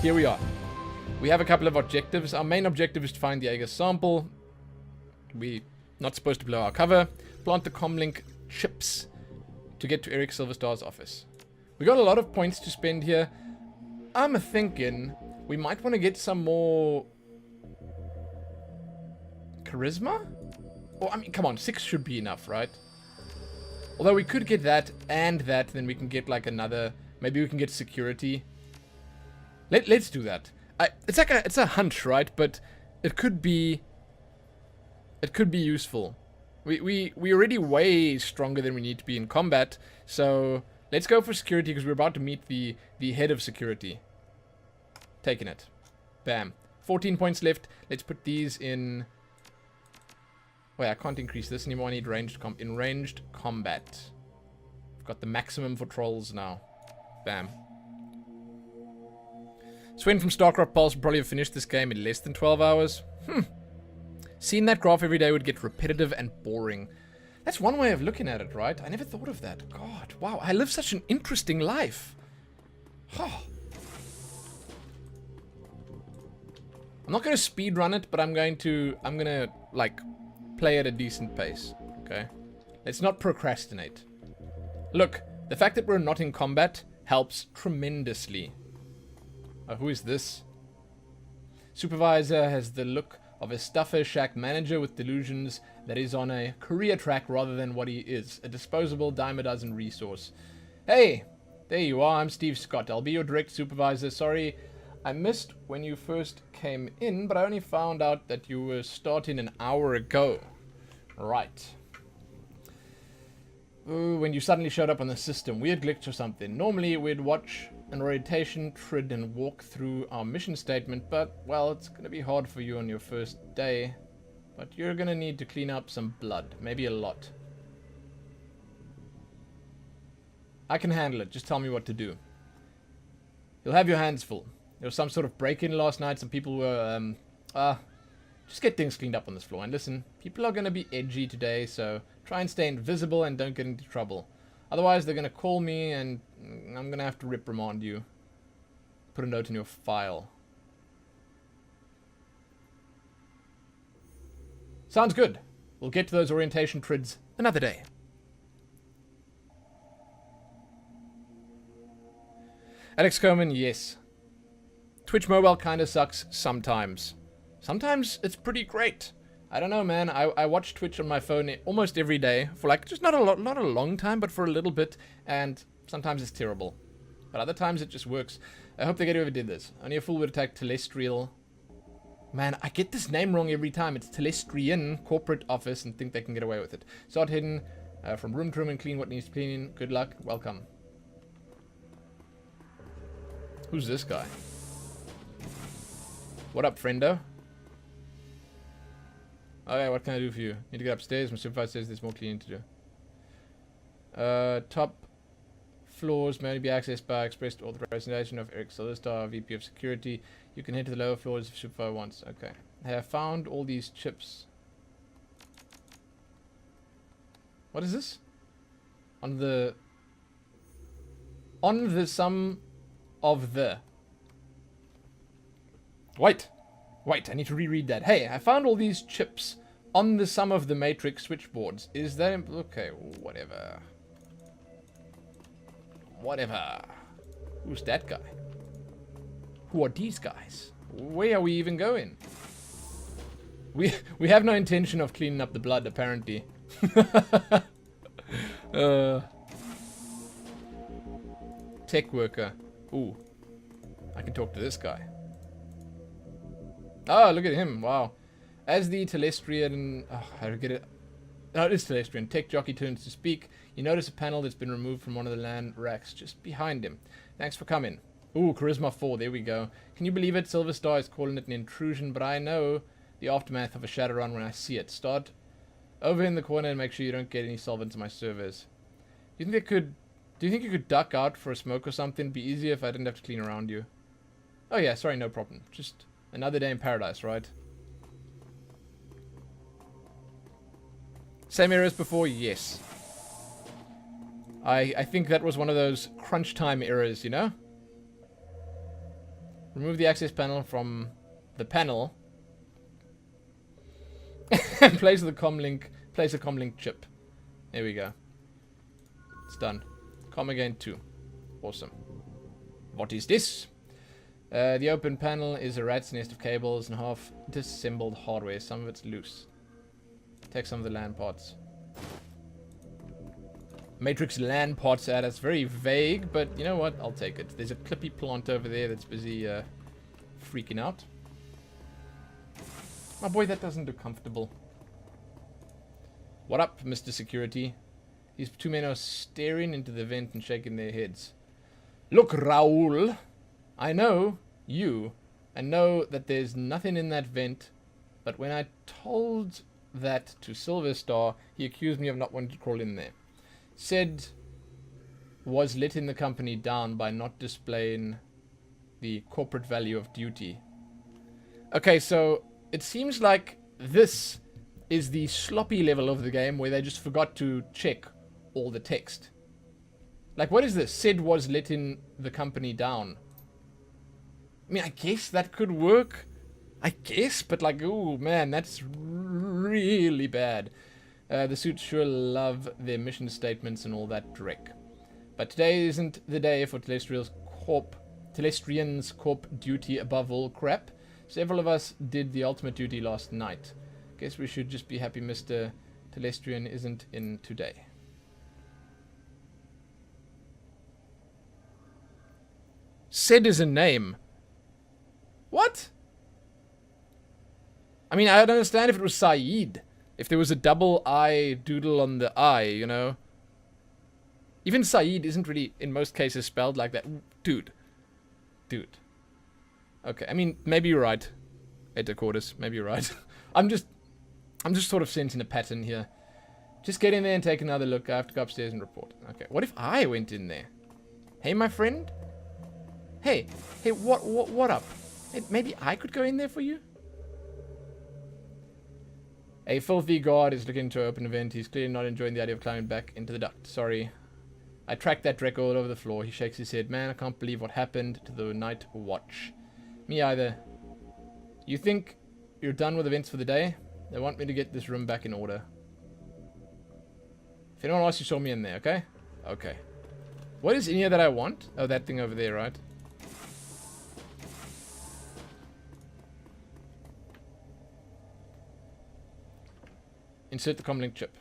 here we are. We have a couple of objectives. Our main objective is to find the Aegis sample. We're not supposed to blow our cover. Plant the comlink chips to get to Eric Silverstar's office. We got a lot of points to spend here. I'm thinking we might want to get some more charisma? Or, I mean, come on, 6 should be enough, right? Although we could get that and that, then we can get like another... Maybe we can get security. Let's do that. It's like it's a hunch, right? But it could be useful. We're already way stronger than we need to be in combat, so let's go for security because we're about to meet the head of security. Taking it. Bam. 14 points left. Let's put these in... Wait, I can't increase this anymore. I need ranged combat. I've got the maximum for trolls now. Bam. Sven from StarCraft Pulse would probably have finished this game in less than 12 hours. Seeing that graph every day would get repetitive and boring. That's one way of looking at it, right? I never thought of that. God, wow, I live such an interesting life. Oh. I'm not going to speedrun it, but I'm going to, like, play at a decent pace, okay? Let's not procrastinate. Look, the fact that we're not in combat helps tremendously. Oh, who is this? Supervisor has the look of a stuffer shack manager with delusions that is on a career track rather than what he is. A disposable dime-a-dozen resource. Hey, there you are. I'm Steve Scott. I'll be your direct supervisor. Sorry, I missed when you first came in, but I only found out that you were starting an hour ago. Right. Ooh, when you suddenly showed up on the system. Weird glitch or something. Normally, we'd watch an orientation trid and walk through our mission statement, but, well, it's going to be hard for you on your first day. But you're going to need to clean up some blood. Maybe a lot. I can handle it. Just tell me what to do. You'll have your hands full. There was some sort of break-in last night. Some people were, just get things cleaned up on this floor. And listen, people are going to be edgy today, so try and stay invisible and don't get into trouble. Otherwise, they're going to call me and I'm going to have to reprimand you. Put a note in your file. Sounds good. We'll get to those orientation trids another day. Alex Coleman, yes. Twitch mobile kinda sucks sometimes. Sometimes it's pretty great. I don't know, man. I watch Twitch on my phone almost every day for like just not a long time, but for a little bit, and sometimes it's terrible. But other times it just works. I hope they get whoever did this. Only a fool would attack Telestrial. Man, I get this name wrong every time. It's Telestrian Corporate Office and think they can get away with it. Start hidden from room to room and clean what needs cleaning. Good luck. Welcome. Who's this guy? What up, friendo? Okay, what can I do for you? Need to get upstairs. My supervisor says there's more cleaning to do. Top floors may only be accessed by express authorization of Eric Silverstar, VP of Security. You can head to the lower floors if supervisor wants. Okay. I have found all these chips. What is this? On the sum of the... Wait, I need to reread that. Hey, I found all these chips on the sum of the matrix switchboards. Is that... Okay, whatever. Whatever. Who's that guy? Who are these guys? Where are we even going? We have no intention of cleaning up the blood, apparently. Tech worker. Ooh. I can talk to this guy. Oh, look at him. Wow. As the Telestrian... Oh, I get it. No, it is Telestrian. Tech jockey turns to speak. You notice a panel that's been removed from one of the land racks just behind him. Thanks for coming. Ooh, Charisma 4. There we go. Can you believe it? Silverstar is calling it an intrusion, but I know the aftermath of a Shadowrun when I see it. Start over in the corner and make sure you don't get any solvent to my servers. Do you think you could duck out for a smoke or something? It'd be easier if I didn't have to clean around you. Oh yeah, sorry, no problem. Just another day in paradise, right? Same error as before? Yes. I think that was one of those crunch time errors, you know? Remove the access panel from the panel. And place a comlink chip. There we go. It's done. Com again 2. Awesome. What is this? The open panel is a rat's nest of cables and half disassembled hardware. Some of it's loose. Take some of the LAN parts. Matrix LAN parts ad. That's very vague, but you know what? I'll take it. There's a clippy plant over there that's busy freaking out. My boy, that doesn't look comfortable. What up, Mr. Security? These two men are staring into the vent and shaking their heads. Look, Raoul. I know you, and know that there's nothing in that vent, but when I told that to Silver Star, he accused me of not wanting to crawl in there. Said was letting the company down by not displaying the corporate value of duty. Okay, so it seems like this is the sloppy level of the game where they just forgot to check all the text. Like, what is this? Said was letting the company down. I mean, I guess that could work. I guess, but like, ooh, man, that's really bad. The suits sure love their mission statements and all that dreck. But today isn't the day for Telestrians Corp duty above all crap. Several of us did the ultimate duty last night. Guess we should just be happy Mr. Telestrian isn't in today. Said is a name. What? I mean, I'd understand if it was Saeed. If there was a double I doodle on the I, you know. Even Saeed isn't really, in most cases, spelled like that. Dude. Dude. Okay, I mean, maybe you're right. Eta Cordis, maybe you're right. I'm just sort of sensing a pattern here. Just get in there and take another look. I have to go upstairs and report. Okay, what if I went in there? Hey, my friend? Hey, what up? Hey, maybe I could go in there for you? A filthy guard is looking to open a vent. He's clearly not enjoying the idea of climbing back into the duct. Sorry. I tracked that Drek all over the floor. He shakes his head. Man, I can't believe what happened to the night watch. Me either. You think you're done with events for the day? They want me to get this room back in order. If anyone asks, you saw me in there, okay? Okay. What is in here that I want? Oh, that thing over there, right? Insert the comlink chip.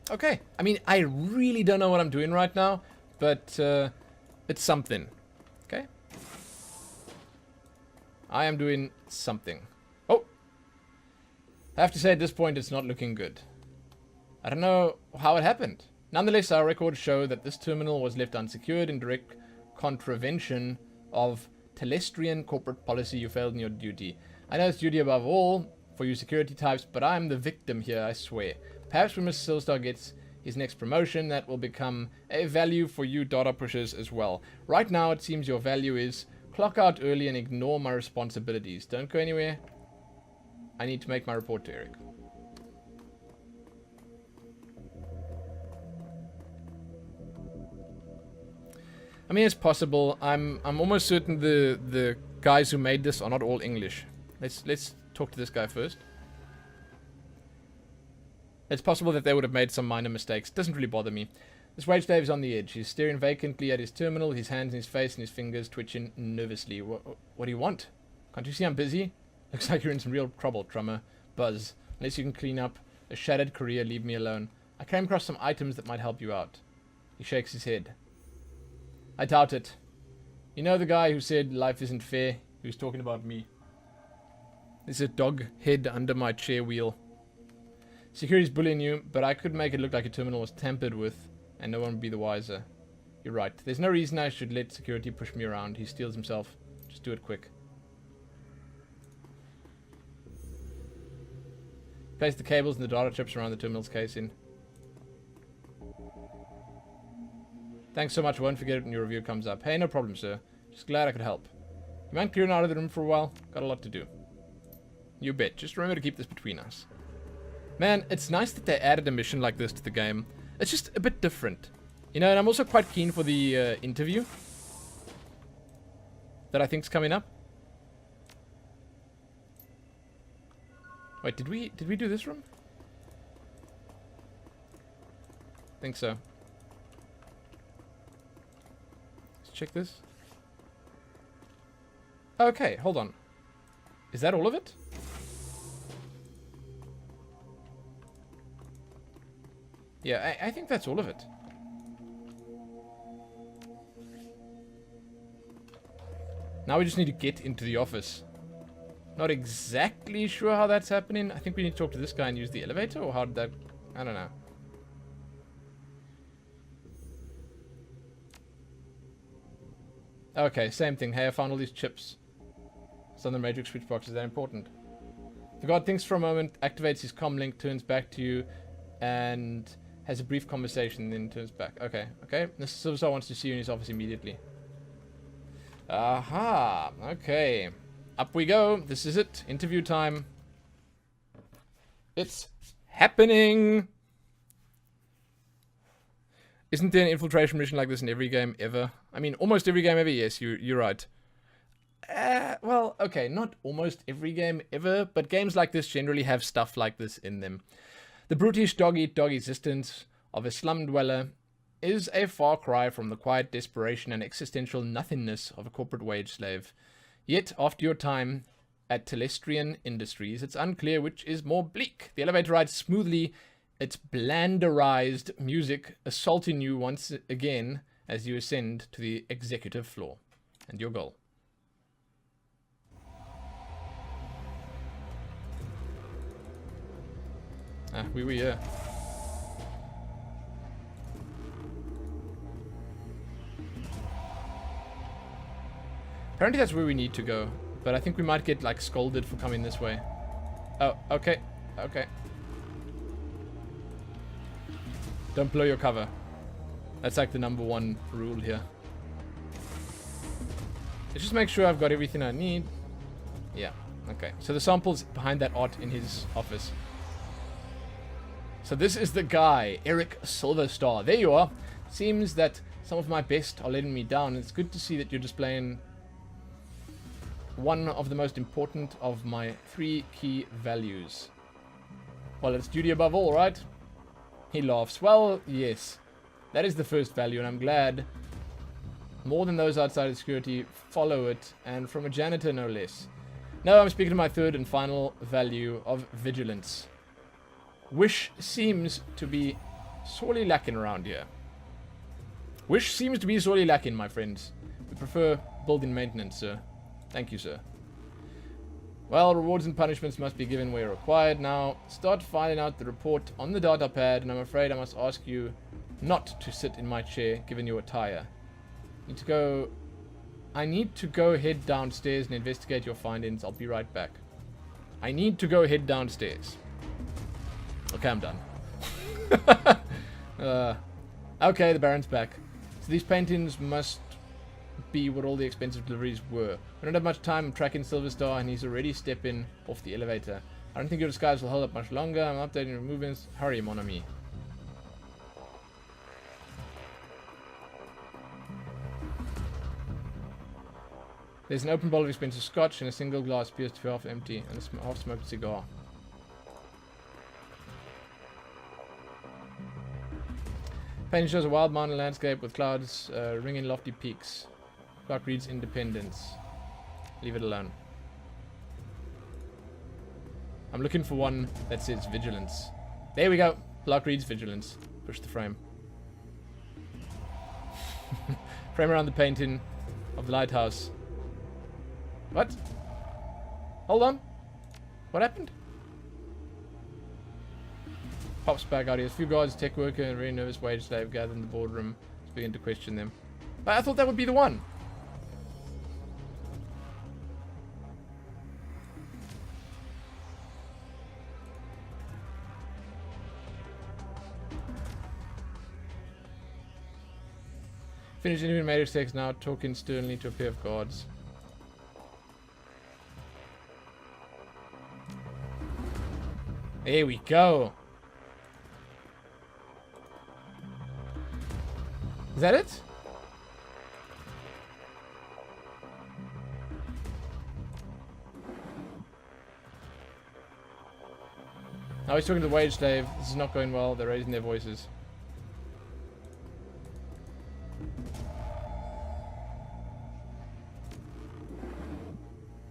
Okay. I mean, I really don't know what I'm doing right now, but it's something. Okay? I am doing something. Oh! I have to say at this point it's not looking good. I don't know how it happened. Nonetheless, our records show that this terminal was left unsecured in direct contravention of Telestrian corporate policy. You failed in your duty. I know it's duty above all for you security types, but I'm the victim here, I swear. Perhaps when Mr. Silstar gets his next promotion, that will become a value for you data pushers as well. Right now, it seems your value is clock out early and ignore my responsibilities. Don't go anywhere. I need to make my report to Eric. I mean, it's possible. I'm almost certain the guys who made this are not all English. Let's talk to this guy first. It's possible that they would have made some minor mistakes. Doesn't really bother me. This wage slave is on the edge. He's staring vacantly at his terminal, his hands in his face and his fingers twitching nervously. What do you want? Can't you see I'm busy? Looks like you're in some real trouble, Trummer. Buzz. Unless you can clean up a shattered career, leave me alone. I came across some items that might help you out. He shakes his head. I doubt it. You know the guy who said life isn't fair? He was talking about me. There's a dog head under my chair wheel. Security's bullying you, but I could make it look like a terminal was tampered with, and no one would be the wiser. You're right. There's no reason I should let security push me around. He steals himself. Just do it quick. Place the cables and the data chips around the terminal's casing. Thanks so much. I won't forget it when your review comes up. Hey, no problem, sir. Just glad I could help. You mind clearing out of the room for a while? Got a lot to do. You bet. Just remember to keep this between us. Man, it's nice that they added a mission like this to the game. It's just a bit different. You know, and I'm also quite keen for the interview that I think's coming up. Wait, did we do this room? I think so. Let's check this. Okay, hold on. Is that all of it? Yeah, I think that's all of it. Now we just need to get into the office. Not exactly sure how that's happening. I think we need to talk to this guy and use the elevator, or how did that... I don't know. Okay, same thing. Hey, I found all these chips. It's on the matrix switch boxes. They're important. The god thinks for a moment, activates his comm link, turns back to you, and has a brief conversation, then turns back. Okay, okay. This Silver wants to see you in his office immediately. Aha, okay. Up we go. This is it. Interview time. It's happening. Isn't there an infiltration mission like this in every game ever? I mean, almost every game ever. Yes, you're right. Well, okay, not almost every game ever, but games like this generally have stuff like this in them. The brutish dog-eat-dog existence of a slum dweller is a far cry from the quiet desperation and existential nothingness of a corporate wage slave. Yet, after your time at Telestrian Industries, it's unclear which is more bleak. The elevator rides smoothly, its blanderized music assaulting you once again as you ascend to the executive floor. And your goal. Ah, we were here. Apparently that's where we need to go, but I think we might get, like, scolded for coming this way. Oh, okay, okay. Don't blow your cover. That's like the #1 rule here. Let's just make sure I've got everything I need. Yeah, okay. So the sample's behind that art in his office. So this is the guy, Eric Silverstar. There you are. Seems that some of my best are letting me down. It's good to see that you're displaying one of the most important of my 3 key values. Well, it's duty above all, right? He laughs. Well, yes. That is the first value, and I'm glad more than those outside of security follow it, and from a janitor no less. Now I'm speaking to my 3rd and final value of vigilance. Wish seems to be sorely lacking around here. Wish seems to be sorely lacking, my friends. We prefer building maintenance, sir. Thank you, sir. Well, rewards and punishments must be given where required. Now, start finding out the report on the data pad, and I'm afraid I must ask you not to sit in my chair, given your attire. I need to go head downstairs and investigate your findings. I'll be right back. I need to go head downstairs. Okay, I'm done. Okay, the Baron's back. So these paintings must be what all the expensive deliveries were. We don't have much time. I'm tracking Silverstar, and he's already stepping off the elevator. I don't think your disguise will hold up much longer. I'm updating your movements. Hurry, mon ami. There's an open bottle of expensive scotch, and a single glass appears to be half empty, and a half-smoked cigar. Painting shows a wild mountain landscape with clouds ringing lofty peaks. Clark reads Independence. Leave it alone. I'm looking for one that says Vigilance. There we go. Clark reads Vigilance. Push the frame. Frame around the painting of the lighthouse. What? Hold on. What happened? Pops back out here. A few guards, tech worker, and a very nervous wage slave gather in the boardroom to begin to question them. But I thought that would be the one. Finished interviewing Matrix Text now, talking sternly to a pair of guards. There we go. Is that it? Now he's talking to the wage slave. This is not going well. They're raising their voices.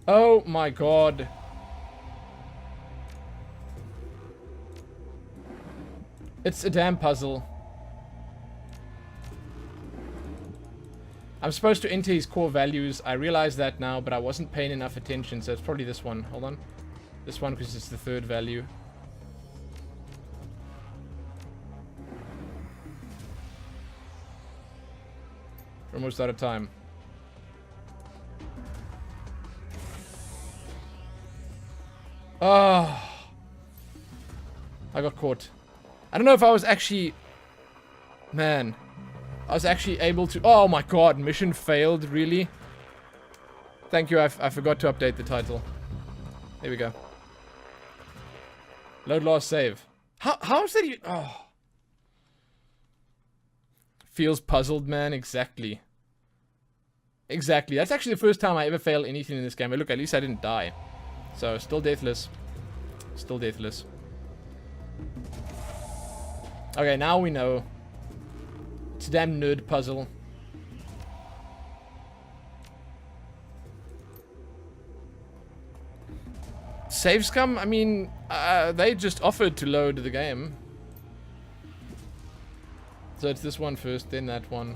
Oh my god. It's a damn puzzle. I'm supposed to enter his core values. I realize that now, but I wasn't paying enough attention, so it's probably this one. Hold on. This one, because it's the third value. We're almost out of time. Oh. I got caught. I don't know if I was actually... Man. I was actually able to... Oh my god, mission failed, really? Thank you, I forgot to update the title. There we go. Load lost save. How is that you... Oh. Feels puzzled, man. Exactly. Exactly. That's actually the first time I ever failed anything in this game. But look, at least I didn't die. So, still deathless. Still deathless. Okay, now we know. It's a damn nerd puzzle. Save scum? I mean, they just offered to load the game. So it's this one first, then that one.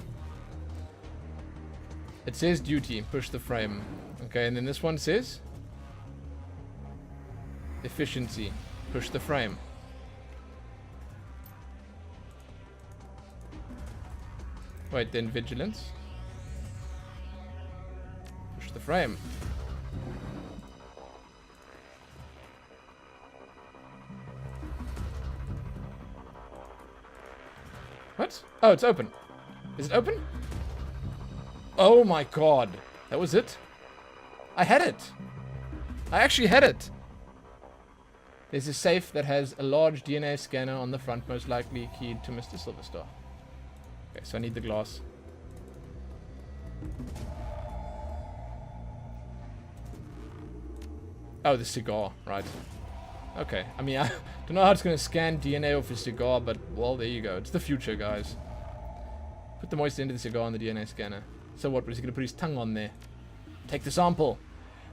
It says duty, push the frame. Okay, and then this one says efficiency, push the frame. Wait, then vigilance, push the frame. What? Oh, it's open. Is it open? Oh my god. That was it? I had it. I actually had it. There's a safe that has a large DNA scanner on the front, most likely keyed to Mr. Silverstar. Okay, so I need the glass. Oh, the cigar, right. Okay, I mean, I don't know how it's going to scan DNA off a cigar, but, well, there you go. It's the future, guys. Put the moist into the cigar on the DNA scanner. So what, was he going to put his tongue on there? Take the sample.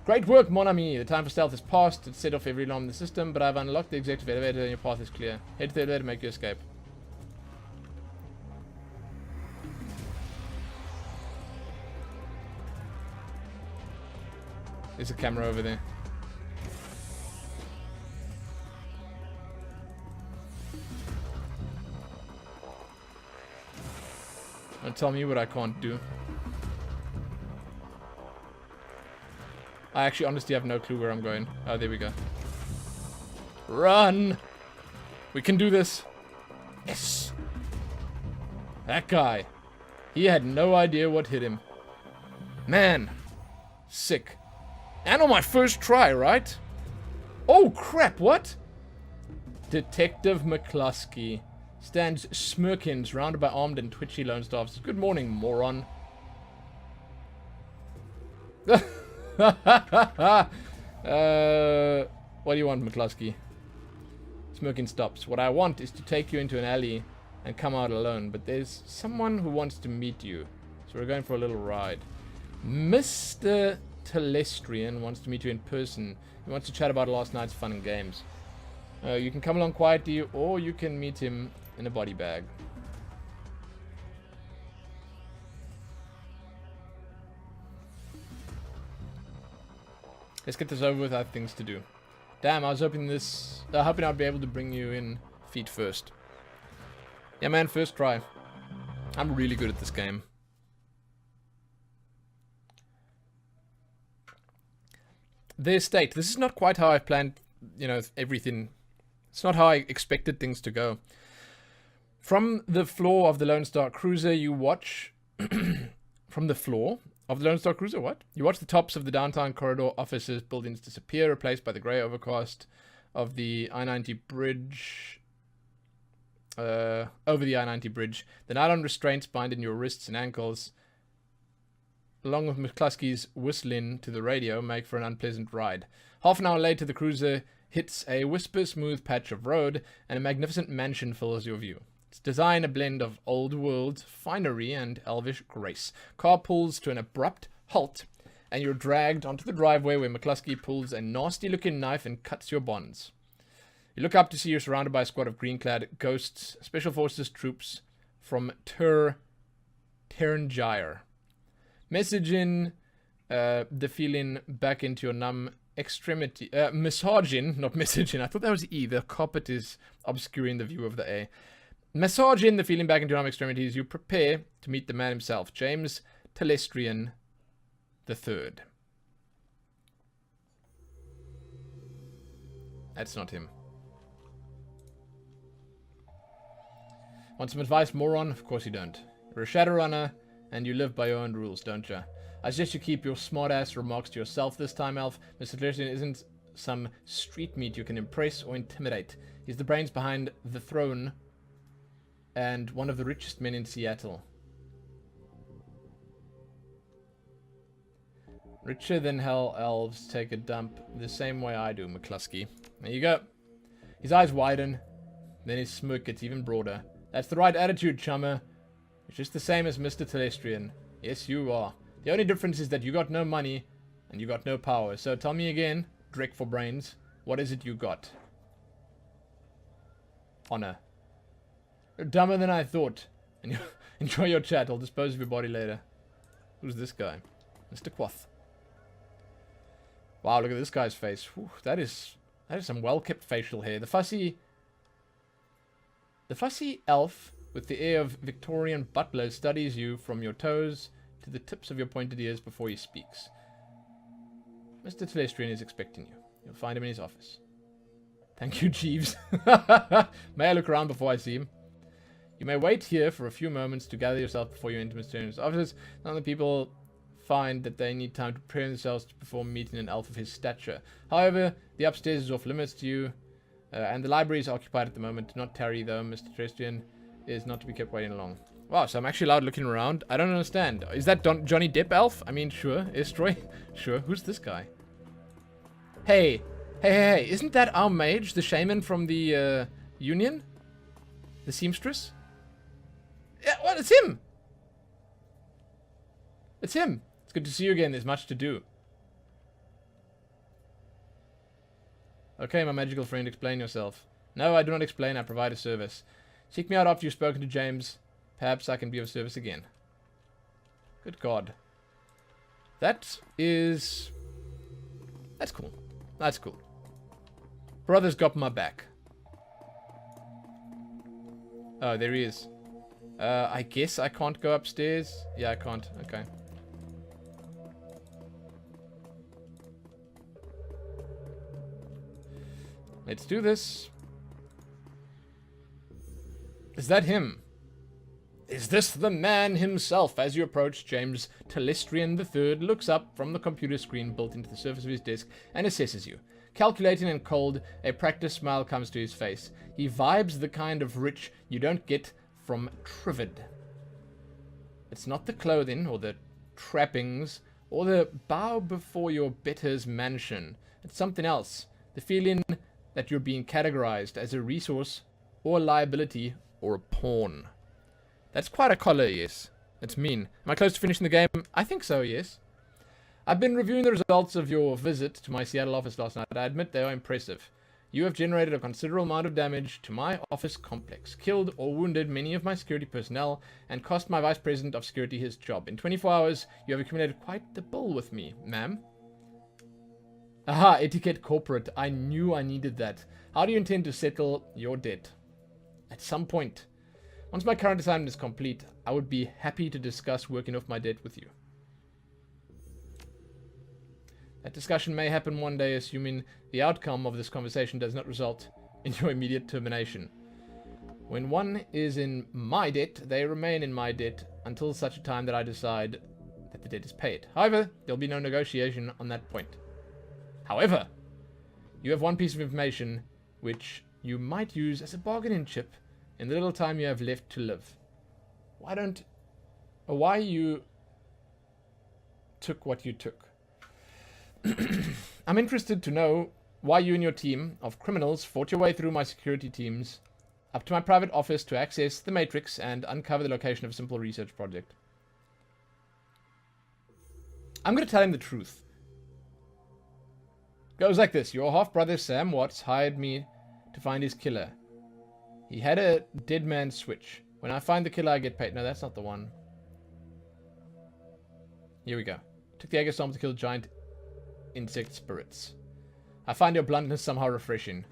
Great work, mon ami. The time for stealth is past. It's set off every alarm in the system, but I've unlocked the executive elevator and your path is clear. Head to the elevator to make your escape. There's a camera over there. Don't tell me what I can't do. I actually honestly have no clue where I'm going. Oh, there we go. Run! We can do this. Yes! That guy. He had no idea what hit him. Man. Sick. And on my first try, right? Oh, crap, what? Detective McCluskey stands smirking, surrounded by armed and twitchy lone staffs. Good morning, moron. What do you want, McCluskey? Smirking stops. What I want is to take you into an alley and come out alone, but there's someone who wants to meet you. So we're going for a little ride. Mr. Telestrian wants to meet you in person. He wants to chat about last night's fun and games. You can come along quietly, or you can meet him in a body bag. Let's get this over with. I have things to do. Damn, I was hoping I'd be able to bring you in feet first. Yeah, man, first try. I'm really good at this game. The estate. This is not quite how I planned, you know, everything. It's not how I expected things to go. From the floor of the Lone Star Cruiser, you watch... From the floor of the Lone Star Cruiser, what? You watch the tops of the downtown corridor offices buildings disappear, replaced by the grey overcast of the I-90 bridge. over the I-90 bridge. The nylon restraints binding your wrists and ankles, along with McCluskey's whistling to the radio, make for an unpleasant ride. Half an hour later, the cruiser hits a whisper-smooth patch of road, and a magnificent mansion fills your view. Its design a blend of old-world finery and elvish grace. Car pulls to an abrupt halt, and you're dragged onto the driveway where McCluskey pulls a nasty-looking knife and cuts your bonds. You look up to see you're surrounded by a squad of green-clad ghosts, special forces troops from Terngire. Messaging the feeling back into your numb extremity. Massaging, not messaging. I thought that was E. The carpet is obscuring the view of the A. Massaging the feeling back into your numb extremities, you prepare to meet the man himself, James Telestrian III. That's not him. Want some advice, moron? Of course you don't. You're a Shadowrunner, and you live by your own rules, don't you? I suggest you keep your smart-ass remarks to yourself this time, Elf. Mr. Telestrian isn't some street meat you can impress or intimidate. He's the brains behind the throne and one of the richest men in Seattle. Richer than hell elves take a dump the same way I do, McCluskey. There you go. His eyes widen, then his smirk gets even broader. That's the right attitude, chummer. You're just the same as Mr. Telestrian. Yes, you are. The only difference is that you got no money, and you got no power. So tell me again, Drek for brains, what is it you got? Honor. You're dumber than I thought. And enjoy your chat, I'll dispose of your body later. Who's this guy? Mr. Quoth. Wow, look at this guy's face. Whew, that is some well-kept facial hair. The fussy elf with the air of Victorian butler studies you from your toes to the tips of your pointed ears before he speaks. Mr. Telestrian is expecting you. You'll find him in his office. Thank you, Jeeves. May I look around before I see him? You may wait here for a few moments to gather yourself before you enter Mr. Telestrian's office. None of the people find that they need time to prepare themselves before meeting an elf of his stature. However, the upstairs is off limits to you, and the library is occupied at the moment. Do not tarry, though. Mr. Telestrian is not to be kept waiting long. Wow, so I'm actually allowed looking around? I don't understand. Is that Johnny Depp elf? I mean, sure. Estroy? Sure. Who's this guy? Hey. Hey. Isn't that our mage, the shaman from the Union? The seamstress? Yeah, what? It's him! It's him! It's good to see you again. There's much to do. Okay, my magical friend, explain yourself. No, I do not explain. I provide a service. Seek me out after you've spoken to James. Perhaps I can be of service again. Good God. That's cool. That's cool. Brother's got my back. Oh, there he is. I guess I can't go upstairs. Yeah, I can't. Okay. Let's do this. Is that him? Is this the man himself? As you approach, James Telestrian III looks up from the computer screen built into the surface of his desk and assesses you. Calculating and cold, a practiced smile comes to his face. He vibes the kind of rich you don't get from Trivid. It's not the clothing or the trappings or the bow before your better's mansion. It's something else. The feeling that you're being categorized as a resource or a liability or a pawn. That's quite a collar, yes. That's mean. Am I close to finishing the game? I think so, yes. I've been reviewing the results of your visit to my Seattle office last night. I admit they are impressive. You have generated a considerable amount of damage to my office complex, killed or wounded many of my security personnel, and cost my vice president of security his job. In 24 hours, you have accumulated quite the bill with me, ma'am. Aha, etiquette corporate. I knew I needed that. How do you intend to settle your debt? At some point. Once my current assignment is complete, I would be happy to discuss working off my debt with you. That discussion may happen one day, assuming the outcome of this conversation does not result in your immediate termination. When one is in my debt, they remain in my debt until such a time that I decide that the debt is paid. However, there'll be no negotiation on that point. However, you have one piece of information which you might use as a bargaining chip in the little time you have left to live. Why you took what you took. I'm interested to know why you and your team of criminals fought your way through my security teams up to my private office to access the Matrix and uncover the location of a simple research project. I'm going to tell him the truth. Goes like this. Your half-brother Sam Watts hired me to find his killer. He had a dead man switch. When I find the killer, I get paid. No, that's not the one. Here we go. Took the egg sample to kill giant insect spirits. I find your bluntness somehow refreshing.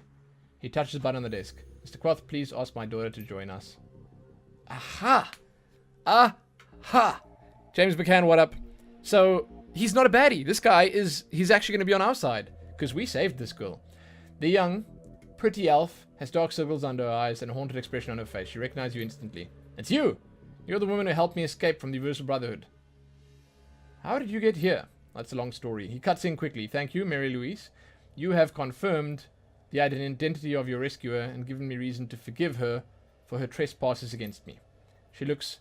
He touches the button on the desk. Mr. Quoth, please ask my daughter to join us. Aha! Aha! James McCann, what up? So, he's not a baddie. This guy he's actually going to be on our side. Because we saved this girl. The young, pretty elf has dark circles under her eyes and a haunted expression on her face. She recognizes you instantly. It's you! You're the woman who helped me escape from the Universal Brotherhood. How did you get here? That's a long story. He cuts in quickly. Thank you, Mary Louise. You have confirmed the identity of your rescuer and given me reason to forgive her for her trespasses against me. She looks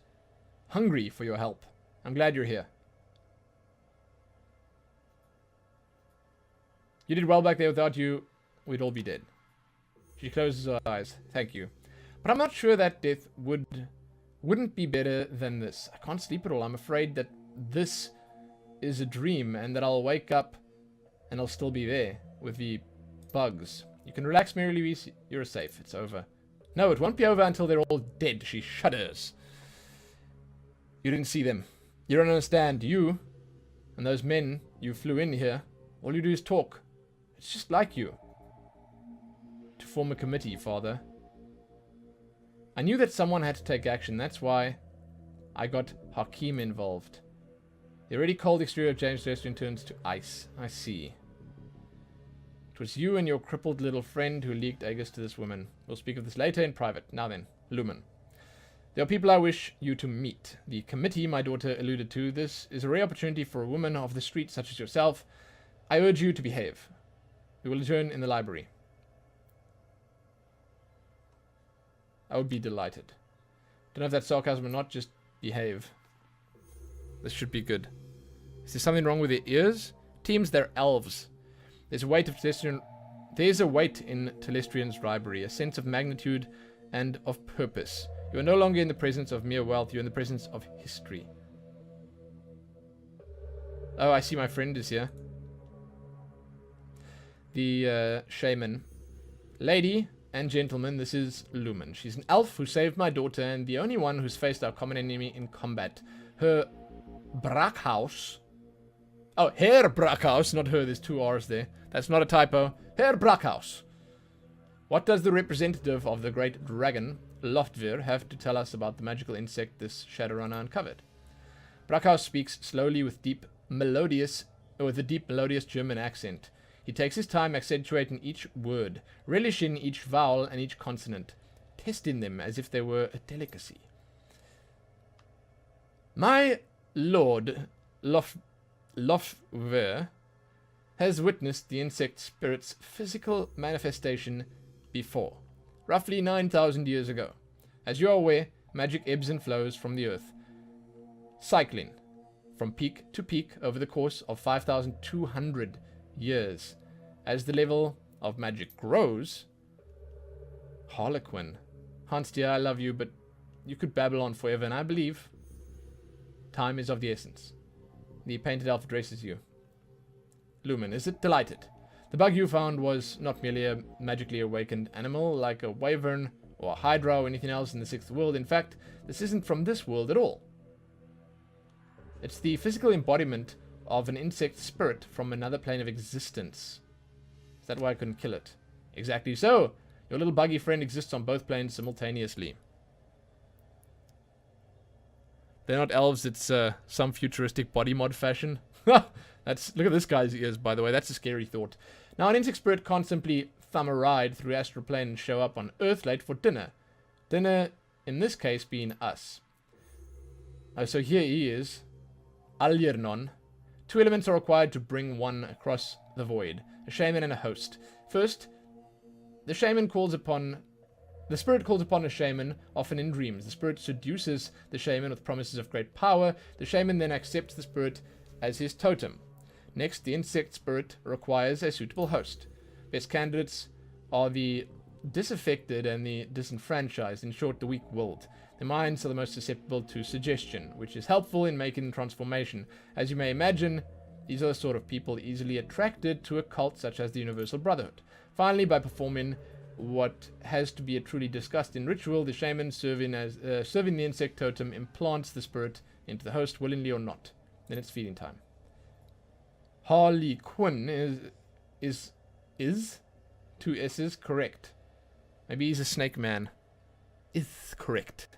hungry for your help. I'm glad you're here. You did well back there. Without you, we'd all be dead. She closes her eyes. Thank you. But I'm not sure that death wouldn't be better than this. I can't sleep at all. I'm afraid that this is a dream and that I'll wake up and I'll still be there with the bugs. You can relax, Mary Louise. You're safe. It's over. No, it won't be over until they're all dead. She shudders. You didn't see them. You don't understand. You and those men you flew in here, all you do is talk. It's just like you. To form a committee, Father. I knew that someone had to take action. That's why I got Hakim involved. The already cold exterior of James' restaurant turns to ice. I see. It was you and your crippled little friend who leaked Aegis to this woman. We'll speak of this later in private. Now then, Lumin. There are people I wish you to meet. The committee my daughter alluded to. This is a rare opportunity for a woman of the street such as yourself. I urge you to behave. We will adjourn in the library. I would be delighted. Don't know if that's sarcasm or not, just behave. This should be good. Is there something wrong with their ears? Teams, they're elves. There's a weight in Telestrian's library, a sense of magnitude and of purpose. You are no longer in the presence of mere wealth, you're in the presence of history. Oh, I see my friend is here. The shaman. Lady and gentlemen, this is Lumin. She's an elf who saved my daughter and the only one who's faced our common enemy in combat. Her Brackhaus. Oh, Herr Brackhaus, not her, there's two R's there. That's not a typo. Herr Brackhaus. What does the representative of the great dragon, Loftvir, have to tell us about the magical insect this Shadowrunner uncovered? Brackhaus speaks slowly with a deep melodious German accent. He takes his time accentuating each word, relishing each vowel and each consonant, testing them as if they were a delicacy. My lord Loftvir has witnessed the insect spirit's physical manifestation before, roughly 9,000 years ago. As you are aware, magic ebbs and flows from the earth, cycling from peak to peak over the course of 5,200 years. As the level of magic grows, Harlequin. Hans, dear, I love you, but you could babble on forever, and I believe time is of the essence. The painted elf addresses you. Lumin, is it delighted? The bug you found was not merely a magically awakened animal like a wyvern or a hydra or anything else in the sixth world. In fact, this isn't from this world at all. It's the physical embodiment of an insect spirit from another plane of existence. Is that why I couldn't kill it? Exactly so. Your little buggy friend exists on both planes simultaneously. They're not elves, it's some futuristic body mod fashion. Look at this guy's ears, by the way. That's a scary thought. Now, an insect spirit can't simply thumb a ride through astral plane and show up on Earth late for dinner. Dinner, in this case, being us. Oh, so here he is. Algernon. Two elements are required to bring one across the void. A shaman and a host. First, the shaman calls upon The spirit calls upon a shaman, often in dreams. The spirit seduces the shaman with promises of great power. The shaman then accepts the spirit as his totem. Next, the insect spirit requires a suitable host. Best candidates are the disaffected and the disenfranchised, in short, the weak-willed. Their minds are the most susceptible to suggestion, which is helpful in making the transformation. As you may imagine, these are the sort of people easily attracted to a cult such as the Universal Brotherhood. Finally, by performing what has to be a truly disgusting ritual, the shaman serving the insect totem implants the spirit into the host, willingly or not. Then it's feeding time. Harley Quinn is two S's correct. Maybe he's a snake man. Is correct.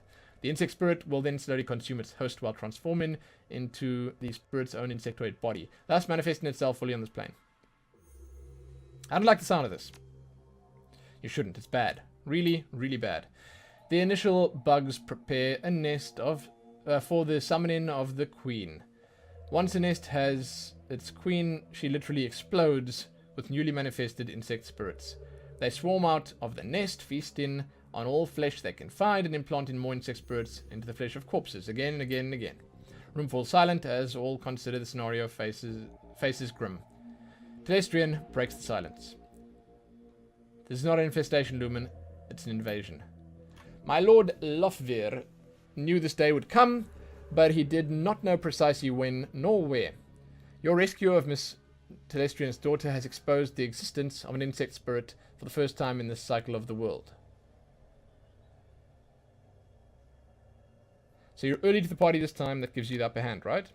The insect spirit will then slowly consume its host while transforming into the spirit's own insectoid body, thus manifesting itself fully on this plane. I don't like the sound of this. You shouldn't. It's bad. Really, really bad. The initial bugs prepare a nest for the summoning of the queen. Once a nest has its queen, she literally explodes with newly manifested insect spirits. They swarm out of the nest, feasting on all flesh they can find and implanting more insect spirits into the flesh of corpses, again and again and again. Room falls silent as all consider the scenario faces grim. Telestrian breaks the silence. This is not an infestation, Lumin. It's an invasion. My Lord Lofvir knew this day would come, but he did not know precisely when nor where. Your rescue of Miss Telestrian's daughter has exposed the existence of an insect spirit for the first time in this cycle of the world. So you're early to the party this time. That gives you the upper hand, right?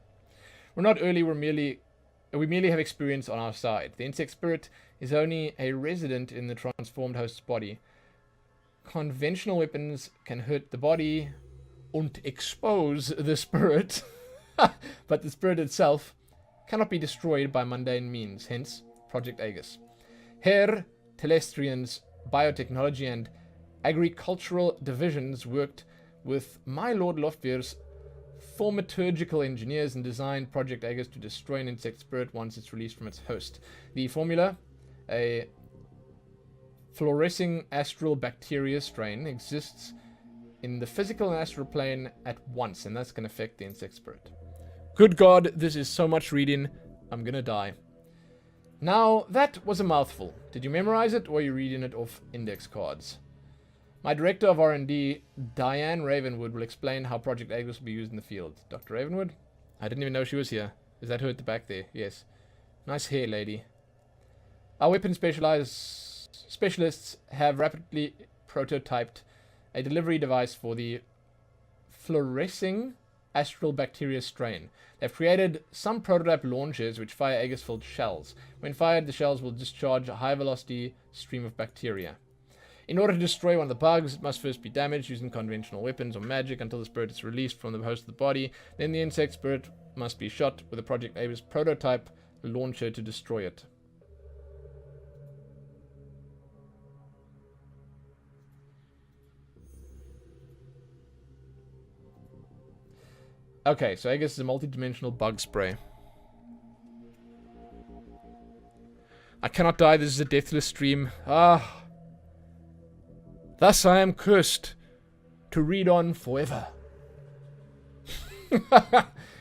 We're not early. We merely have experience on our side. The insect spirit is only a resident in the transformed host's body. Conventional weapons can hurt the body and expose the spirit, but the spirit itself cannot be destroyed by mundane means, hence Project Aegis. Herr Telestrian's biotechnology and agricultural divisions worked with my Lord Lofvir's thaumaturgical engineers and designed Project Aegis to destroy an insect spirit once it's released from its host. The formula, a fluorescing astral bacteria strain, exists in the physical and astral plane at once, and that's going to affect the insect spirit. Good God, this is so much reading. I'm going to die. Now, that was a mouthful. Did you memorize it, or are you reading it off index cards? My director of R&D, Diane Ravenwood, will explain how Project Aegis will be used in the field. Dr. Ravenwood? I didn't even know she was here. Is that her at the back there? Yes. Nice hair, lady. Our weapon specialists have rapidly prototyped a delivery device for the fluorescing astral bacteria strain. They've created some prototype launchers which fire Aegis-filled shells. When fired, the shells will discharge a high-velocity stream of bacteria. In order to destroy one of the bugs, it must first be damaged using conventional weapons or magic until the spirit is released from the host of the body. Then the insect spirit must be shot with a Project Aegis prototype launcher to destroy it. Okay, so Aegis is a multi-dimensional bug spray. I cannot die, this is a deathless stream. Ah. Thus I am cursed to read on forever.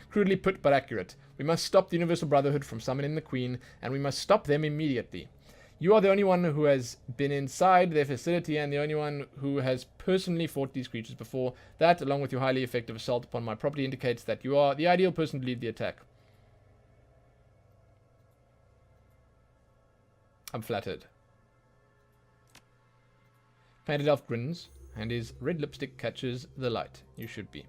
Crudely put, but accurate. We must stop the Universal Brotherhood from summoning the Queen, and we must stop them immediately. You are the only one who has been inside their facility, and the only one who has personally fought these creatures before. That, along with your highly effective assault upon my property, indicates that you are the ideal person to lead the attack. I'm flattered. Painted Elf grins, and his red lipstick catches the light. You should be.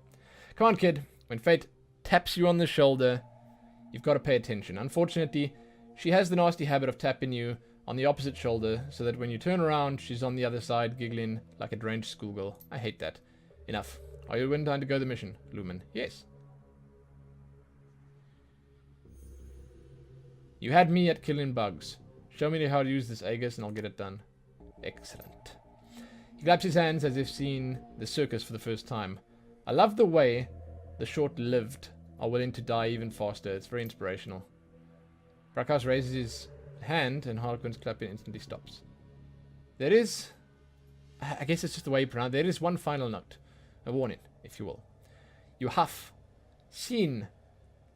Come on, kid. When fate taps you on the shoulder, you've got to pay attention. Unfortunately, she has the nasty habit of tapping you on the opposite shoulder, so that when you turn around, she's on the other side, giggling like a deranged schoolgirl. I hate that. Enough. Are you in time to go the mission, Lumin? Yes. You had me at killing bugs. Show me how to use this Aegis, and I'll get it done. Excellent. He claps his hands as if seeing the circus for the first time. I love the way the short-lived are willing to die even faster. It's very inspirational. Brakhaus raises his hand, and Harlequin's clapping instantly stops. There is I guess it's just the way you pronounce it. There is one final note. A warning, if you will. You have seen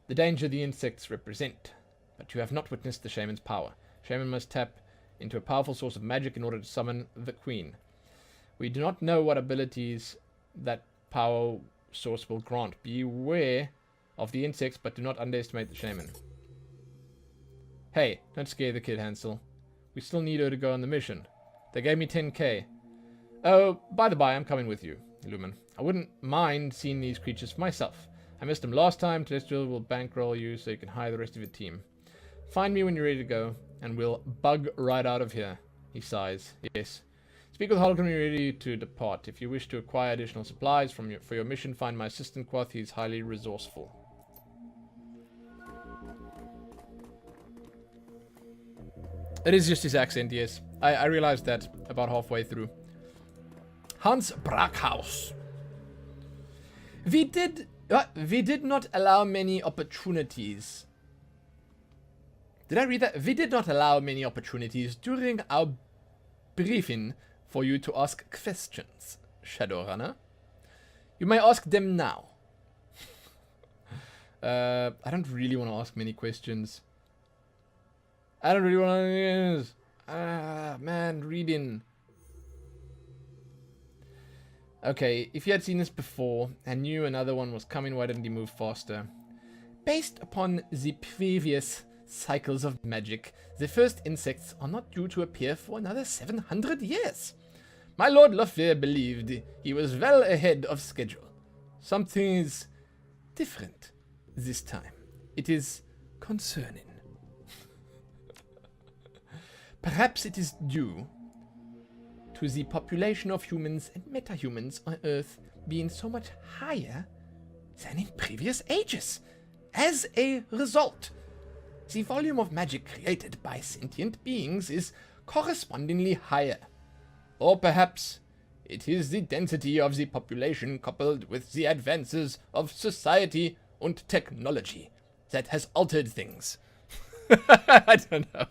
the danger the insects represent, but you have not witnessed the shaman's power. Shaman must tap into a powerful source of magic in order to summon the queen. We do not know what abilities that power source will grant. Beware of the insects, but do not underestimate the shaman. Hey, don't scare the kid, Hansel. We still need her to go on the mission. They gave me 10k. Oh, by the by, I'm coming with you, Lumin. I wouldn't mind seeing these creatures for myself. I missed them last time. Telestial will bankroll you so you can hire the rest of your team. Find me when you're ready to go, and we'll bug right out of here. He sighs. Yes. Speak with Holcomb when you're ready to depart. If you wish to acquire additional supplies for your mission, find my assistant Quoth. He's highly resourceful. It is just his accent, yes. I realized that about halfway through. Hans Brackhaus. We did not allow many opportunities. Did I read that? We did not allow many opportunities during our briefing for you to ask questions, Shadowrunner. You may ask them now. I don't really want to ask many questions. I don't really want to... man, reading. Okay, if you had seen this before and knew another one was coming, why didn't you move faster? Based upon the previous cycles of magic, the first insects are not due to appear for another 700 years. My Lord Loffair believed he was well ahead of schedule. Something is different this time. It is concerning. Perhaps it is due to the population of humans and metahumans on Earth being so much higher than in previous ages. As a result, the volume of magic created by sentient beings is correspondingly higher. Or perhaps it is the density of the population coupled with the advances of society and technology that has altered things. I don't know.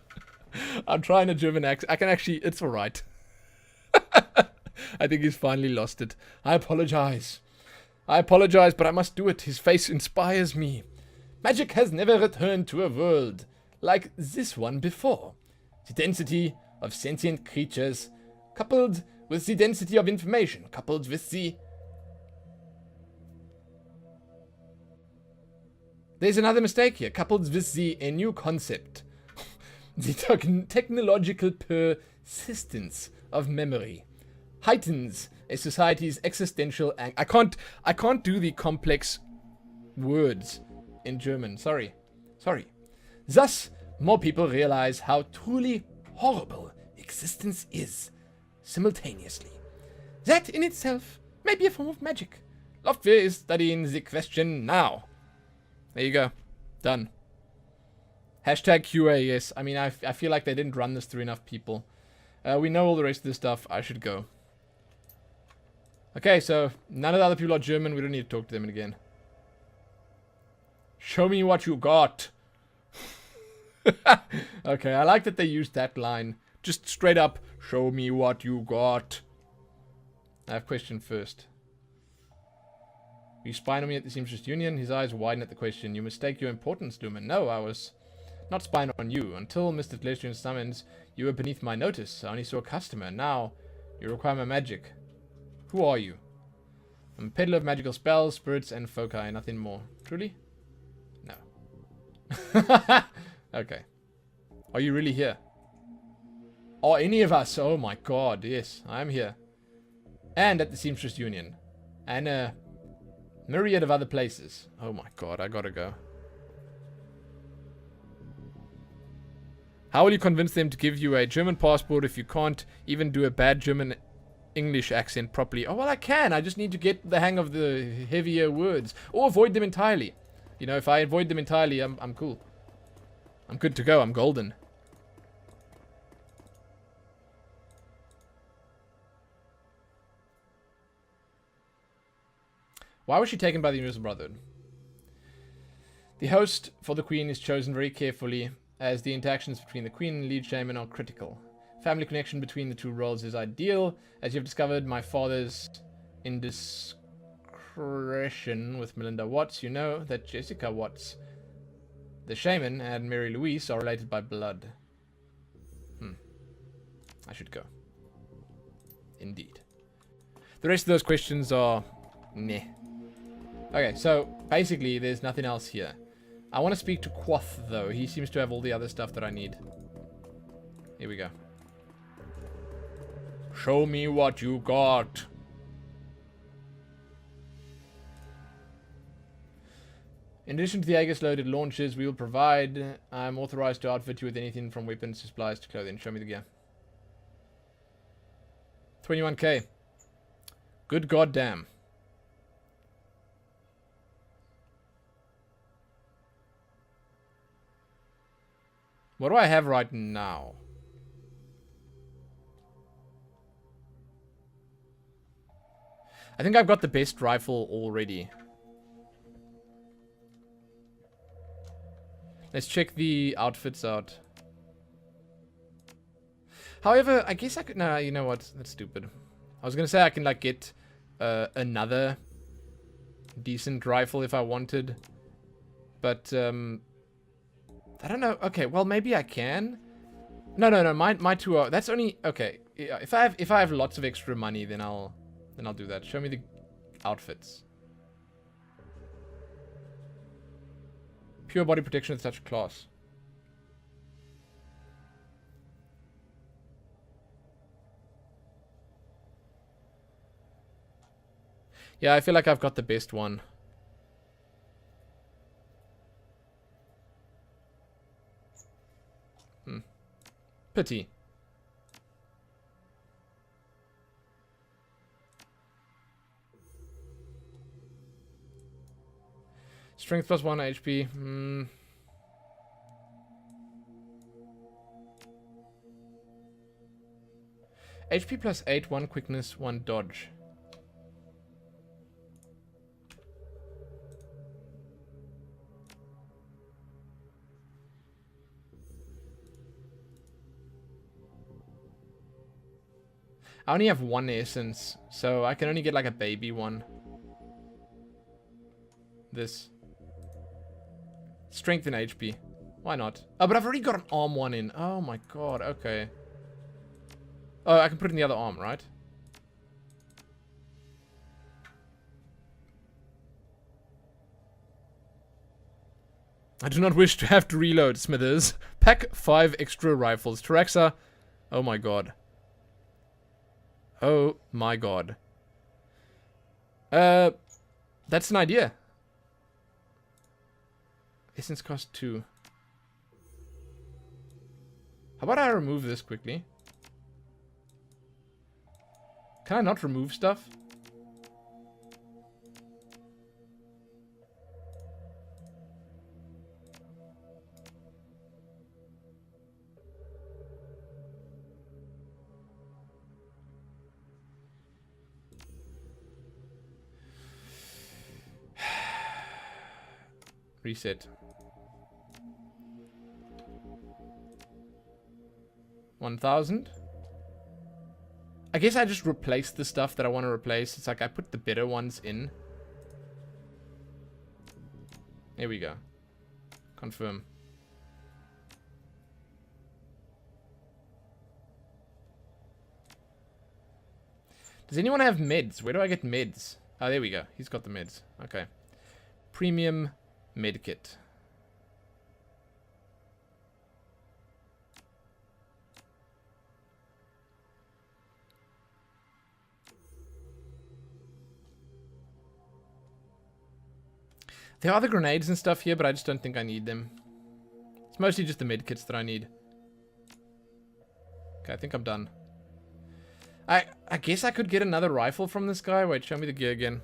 I'm trying a German accent. I can actually... It's alright. I think he's finally lost it. I apologize. But I must do it. His face inspires me. Magic has never returned to a world like this one before. The density of sentient creatures, coupled with the density of information, coupled with the... There's another mistake here. Coupled with a new concept. The technological persistence of memory heightens a society's existential I can't do the complex words in German. Sorry. Thus, more people realize how truly horrible existence is simultaneously. That in itself may be a form of magic. Loftwehr is studying the question now. There you go. Done. Hashtag QA, yes. I mean, I feel like they didn't run this through enough people. We know all the rest of this stuff. I should go. Okay, so none of the other people are German. We don't need to talk to them again. Show me what you got. Okay, I like that they used that line. Just straight up, show me what you got. I have a question first. You spying on me at the Seamstress Union? His eyes widen at the question. You mistake your importance, Lumin. No, I was not spying on you. Until Mr. Telestrian summons, you were beneath my notice. I only saw a customer. Now, you require my magic. Who are you? I'm a peddler of magical spells, spirits, and foci. Nothing more. Truly? No. Okay. Are you really here? Are any of us? Oh my god, yes, I'm here. And at the Seamstress Union. And a myriad of other places. Oh my god, I gotta go. How will you convince them to give you a German passport if you can't even do a bad German English accent properly? Oh, well, I can. I just need to get the hang of the heavier words. Or avoid them entirely. You know, if I avoid them entirely, I'm cool. I'm good to go. I'm golden. Why was she taken by the Universal Brotherhood? The host for the Queen is chosen very carefully, as the interactions between the Queen and Lead Shaman are critical. Family connection between the two roles is ideal. As you've discovered, my father's indiscretion with Melinda Watts, you know that Jessica Watts, the shaman, and Mary Louise are related by blood. I should go. Indeed. The rest of those questions are... Meh. Okay, so basically there's nothing else here. I want to speak to Quoth, though. He seems to have all the other stuff that I need. Here we go. Show me what you got. In addition to the Aegis loaded launches we will provide, I'm authorized to outfit you with anything from weapons to supplies to clothing. Show me the gear. 21k. Good goddamn. What do I have right now? I think I've got the best rifle already. Let's check the outfits out. However, I guess I could... Nah, you know what? That's stupid. I was gonna say I can, like, get another decent rifle if I wanted. But, I don't know. Okay, well, maybe I can. No. My two are... That's only... Okay. If I have lots of extra money, then I'll do that. Show me the outfits. Pure body protection with such class. Yeah, I feel like I've got the best one. Pity. Strength plus 1 HP. HP plus 8, 1 quickness, 1 dodge. I only have 1 essence, so I can only get like a baby one. This. Strength and HP. Why not? Oh, but I've already got an arm one in. Oh my god, okay. Oh, I can put it in the other arm, right? I do not wish to have to reload, Smithers. Pack 5 extra rifles. Taraxa. Oh my god. Oh my god. That's an idea. Essence cost 2. How about I remove this quickly? Can I not remove stuff? Reset. 1,000. I guess I just replace the stuff that I want to replace. It's like I put the better ones in. Here we go. Confirm. Does anyone have meds? Where do I get meds? Oh, there we go. He's got the meds. Okay. Premium medkit. There are the grenades and stuff here, but I just don't think I need them. It's mostly just the medkits that I need. Okay, I think I'm done. I guess I could get another rifle from this guy. Wait, show me the gear again.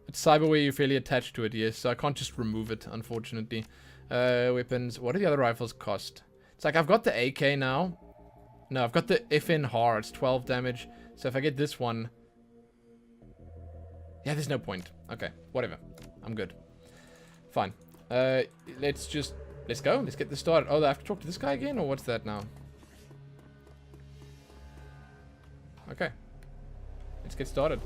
It's cyberware, you're fairly attached to it, yes. So I can't just remove it, unfortunately. Weapons. What do the other rifles cost? It's like I've got the AK now. No, I've got the FNHAR. It's 12 damage. So if I get this one... Yeah, there's no point. Okay, whatever. I'm good. Fine. Let's just Let's go. Let's get this started. Oh, I have to talk to this guy again, or what's that now? Okay. Let's get started.